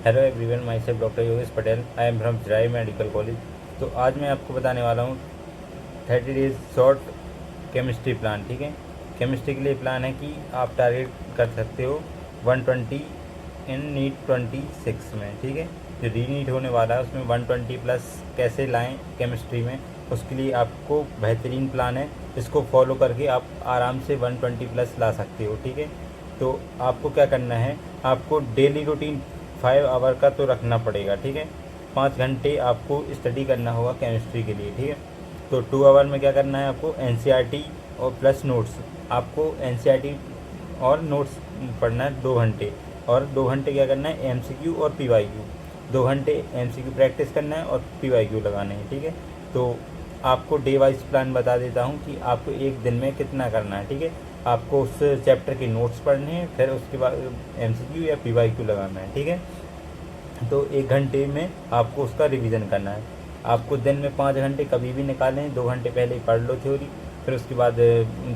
Hello everyone, my self doctor Yogesh Patel. I am from Chirai medical college. तो आज मैं आपको बताने वाला हूँ 30 डेज शॉर्ट केमिस्ट्री प्लान। ठीक है, केमिस्ट्री के लिए प्लान है कि आप टारगेट कर सकते हो 120 इन नीट 26 में। ठीक है, जो री नीट होने वाला है उसमें 120 प्लस कैसे लाएं केमिस्ट्री में, उसके लिए आपको बेहतरीन प्लान है। इसको फॉलो करके आप आराम से 120 प्लस ला सकते हो। ठीक है, तो आपको क्या करना है, आपको डेली रूटीन 5 आवर का तो रखना पड़ेगा। ठीक है, 5 घंटे आपको स्टडी करना होगा केमिस्ट्री के लिए। ठीक है, तो 2 आवर में क्या करना है, आपको एनसीईआरटी और प्लस नोट्स। आपको एनसीईआरटी और नोट्स पढ़ना है 2 घंटे, और 2 घंटे क्या करना है, एमसीक्यू और पीवाईक्यू। 2 घंटे एमसीक्यू प्रैक्टिस करना है और पीवाईक्यू लगाने हैं। ठीक है, तो आपको डे वाइज प्लान बता देता हूँ कि आपको एक दिन में कितना करना है। ठीक है, आपको उस चैप्टर के नोट्स पढ़ने हैं, फिर उसके बाद एमसीक्यू या पीवाईक्यू लगाना है। ठीक है, तो 1 घंटे में आपको उसका रिवीजन करना है। आपको दिन में 5 घंटे कभी भी निकालें, 2 घंटे पहले ही पढ़ लो थ्योरी, फिर उसके बाद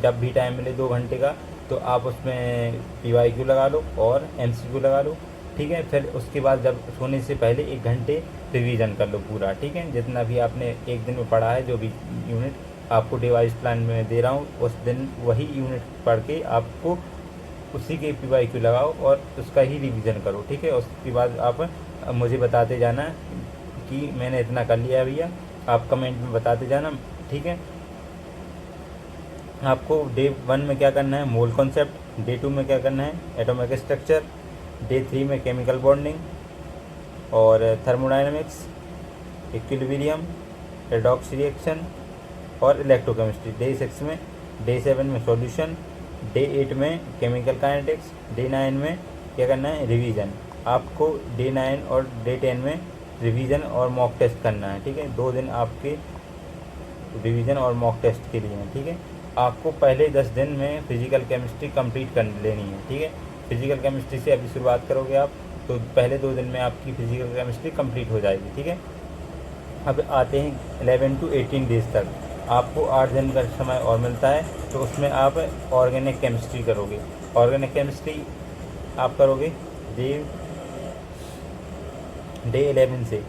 जब भी टाइम मिले 2 घंटे का, तो आप उसमें पीवाईक्यू लगा लो और एमसीक्यू लगा लो। ठीक है, फिर उसके बाद जब सोने से पहले 1 घंटे रिवीजन कर लो पूरा। ठीक है, जितना भी आपने एक दिन में पढ़ा है, जो भी यूनिट आपको डिवाइस प्लान में दे रहा हूँ, उस दिन वही यूनिट पढ़ के आपको उसी के पीवाईक्यू लगाओ और उसका ही रिवीजन करो। ठीक है, उसके बाद आप मुझे बताते जाना कि मैंने इतना कर लिया भैया, आप कमेंट में बताते जाना। ठीक है, आपको डे 1 में क्या करना है, मोल कॉन्सेप्ट। डे 2 में क्या करना है, एटॉमिक स्ट्रक्चर। डे 3 में केमिकल बॉन्डिंग और थर्मोडाइनमिक्स, इक्विलिब्रियम, रेडॉक्स रिएक्शन और इलेक्ट्रोकेमिस्ट्री। डे 6 में, डे 7 में सॉल्यूशन। डे 8 में केमिकल काइनेटिक्स। डे 9 में क्या करना है, रिवीजन। आपको डे 9 और डे 10 में रिवीजन और मॉक टेस्ट करना है। ठीक है, 2 दिन आपके रिवीजन और मॉक टेस्ट के लिए हैं। ठीक है, आपको पहले 10 दिन में फिजिकल केमिस्ट्री कंप्लीट कर लेनी है। ठीक है, फिजिकल केमिस्ट्री से अभी शुरुआत करोगे आप, तो पहले 2 दिन में आपकी फिजिकल केमिस्ट्री कंप्लीट हो जाएगी। ठीक है, अब आते हैं 11 टू 18 डेज तक। आपको 8 दिन का समय और मिलता है, तो उसमें आप ऑर्गेनिक केमिस्ट्री करोगे। ऑर्गेनिक केमिस्ट्री आप करोगे डे डे 11 से।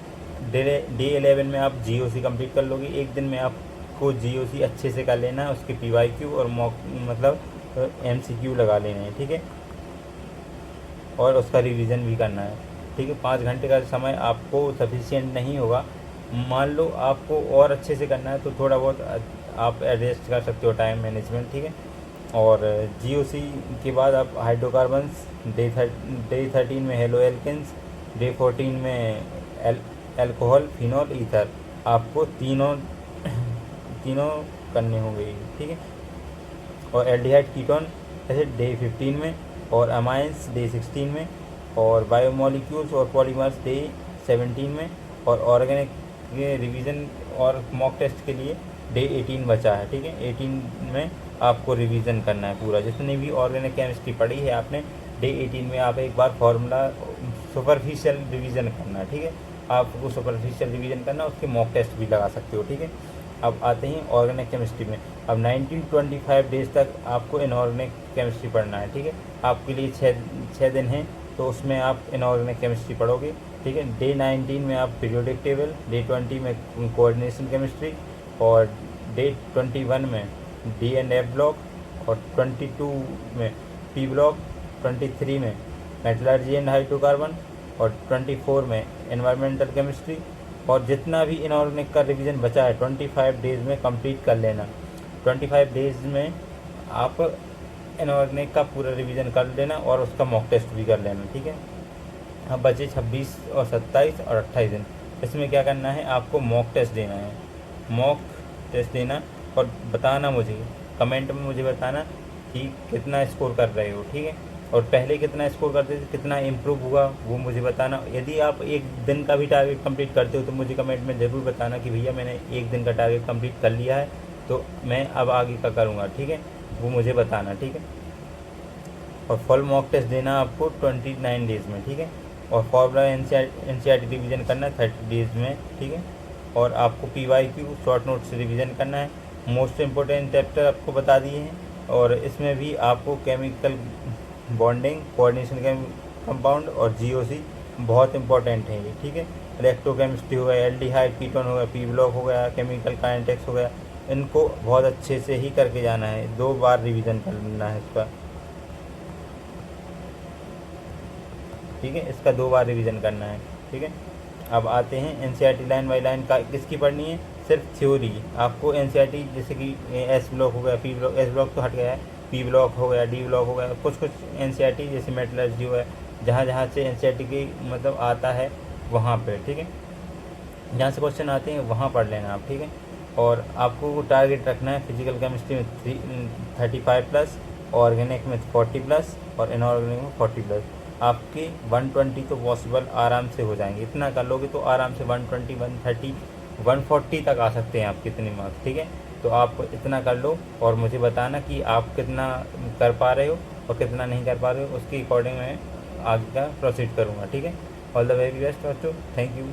डे 11 में आप जीओसी कंप्लीट कर लोगे। एक दिन में आपको जीओसी अच्छे से कर लेना है, उसके पीवाईक्यू और मॉक मतलब एमसीक्यू लगा लेने हैं। ठीक है, और उसका रिवीजन भी करना है। ठीक है, 5 घंटे का समय आपको सफिशिएंट नहीं होगा। मान लो आपको और अच्छे से करना है तो थोड़ा बहुत आप एडजस्ट कर सकते हो टाइम मैनेजमेंट। ठीक है, और जीओसी के बाद आप हाइड्रोकार्बन्स, डे 13 में हेलो एल्केन्स, डे 14 में एल्कोहल, फिनॉल, ईथर। आपको तीनों तीनों करने होंगे। ठीक है, और एल्डिहाइड कीटोन ऐसे डे 15 में, और अमाइंस डे 16 में, और बायोमोलिक्यूल्स और पॉलीमर्स डे 17 में, और ऑर्गेनिक के रिवीजन और मॉक टेस्ट के लिए डे 18 बचा है। ठीक है, 18 में आपको रिवीजन करना है पूरा, जितनी भी ऑर्गेनिक केमिस्ट्री पढ़ी है आपने। डे 18 में आप एक बार फार्मूला सुपरफिशियल रिवीजन करना है। ठीक है, आपको सुपरफिशियल रिवीजन करना, उसके मॉक टेस्ट भी लगा सकते हो। ठीक है, अब आते हैं ऑर्गेनिक केमिस्ट्री में। अब 19-25 डेज तक आपको इनऑर्गेनिक केमिस्ट्री पढ़ना है। ठीक है, आपके लिए 6 दिन हैं, तो उसमें आप इनऑर्गेनिक केमिस्ट्री पढ़ोगे। ठीक है, डे 19 में आप पीरियोडिक टेबल, डे 20 में कोऑर्डिनेशन केमिस्ट्री, और डे 21 में डी एंड एफ ब्लॉक, और 22 में पी ब्लॉक, 23 में मेटलर्जी एंड हाइड्रोकार्बन, और 24 में एनवायरमेंटल केमिस्ट्री। और जितना भी इनऑर्गेनिक का रिवीजन बचा है 25 डेज में कंप्लीट कर लेना। 25 डेज में आप इनऑर्गेनिक का पूरा रिवीजन कर लेना और उसका मॉक टेस्ट भी कर लेना। ठीक है, अब बचे 26 और 27 और 28 दिन। इसमें क्या करना है, आपको मॉक टेस्ट देना है। मॉक टेस्ट देना और बताना मुझे, कमेंट में मुझे बताना कि कितना स्कोर कर रहे हो। ठीक है, और पहले कितना स्कोर करते थे, कितना इम्प्रूव हुआ, वो मुझे बताना। यदि आप एक दिन का भी टारगेट कंप्लीट करते हो तो मुझे कमेंट में ज़रूर बताना कि भैया मैंने एक दिन का टारगेट कंप्लीट कर लिया है, तो मैं अब आगे का करूँगा। ठीक है, वो मुझे बताना। ठीक है, और फुल मॉक टेस्ट देना आपको 29 डेज़ में। ठीक है, और फॉर्मूला एनसीईआरटी रिवीजन करना है 30 डेज़ में। ठीक है, और आपको पीवाईक्यू शॉर्ट नोट से रिवीजन करना है। मोस्ट इम्पोर्टेंट चैप्टर आपको बता दिए हैं, और इसमें भी आपको केमिकल बॉन्डिंग, कोऑर्डिनेशन कंपाउंड और जीओसी बहुत इंपॉर्टेंट है ये, ठीक है। इलेक्ट्रोकेमिस्ट्री हो गया, एल्डिहाइड कीटोन हो गया, पी ब्लॉक हो गया, केमिकल काइनेटिक्स हो गया, इनको बहुत अच्छे से ही करके जाना है, 2 बार रिवीजन करना है इसका, ठीक है। इसका 2 बार रिवीजन करना है, ठीक है। अब आते हैं एनसीईआरटी लाइन बाई लाइन का किसकी पढ़नी है, सिर्फ थ्योरी। आपको एनसीईआरटी जैसे कि एस ब्लॉक हो गया, पी ब्लॉक, एस ब्लॉक तो हट गया है, पी ब्लॉक हो गया, डी ब्लॉक हो गया, कुछ कुछ एनसीईआरटी जैसे मेटलर्जी हो है, जहाँ जहाँ से एनसीईआरटी की मतलब आता है वहाँ पे, ठीक है, जहाँ से क्वेश्चन आते हैं वहाँ पढ़ लेना आप, ठीक है। और आपको टारगेट रखना है फिजिकल केमिस्ट्री में 35+, ऑर्गेनिक में 40+, और इनऑर्गेनिक में 40+। आपके 120 तो पॉसिबल आराम से हो जाएंगे, इतना कर लोगे तो आराम से 120, 130, 140 तक आ सकते हैं आपके इतने मार्क्स, ठीक है। तो आप इतना कर लो और मुझे बताना कि आप कितना कर पा रहे हो और कितना नहीं कर पा रहे हो, उसके अकॉर्डिंग मैं आगे का प्रोसीड करूँगा, ठीक है। ऑल द वेरी बेस्ट बच्चों, थैंक यू।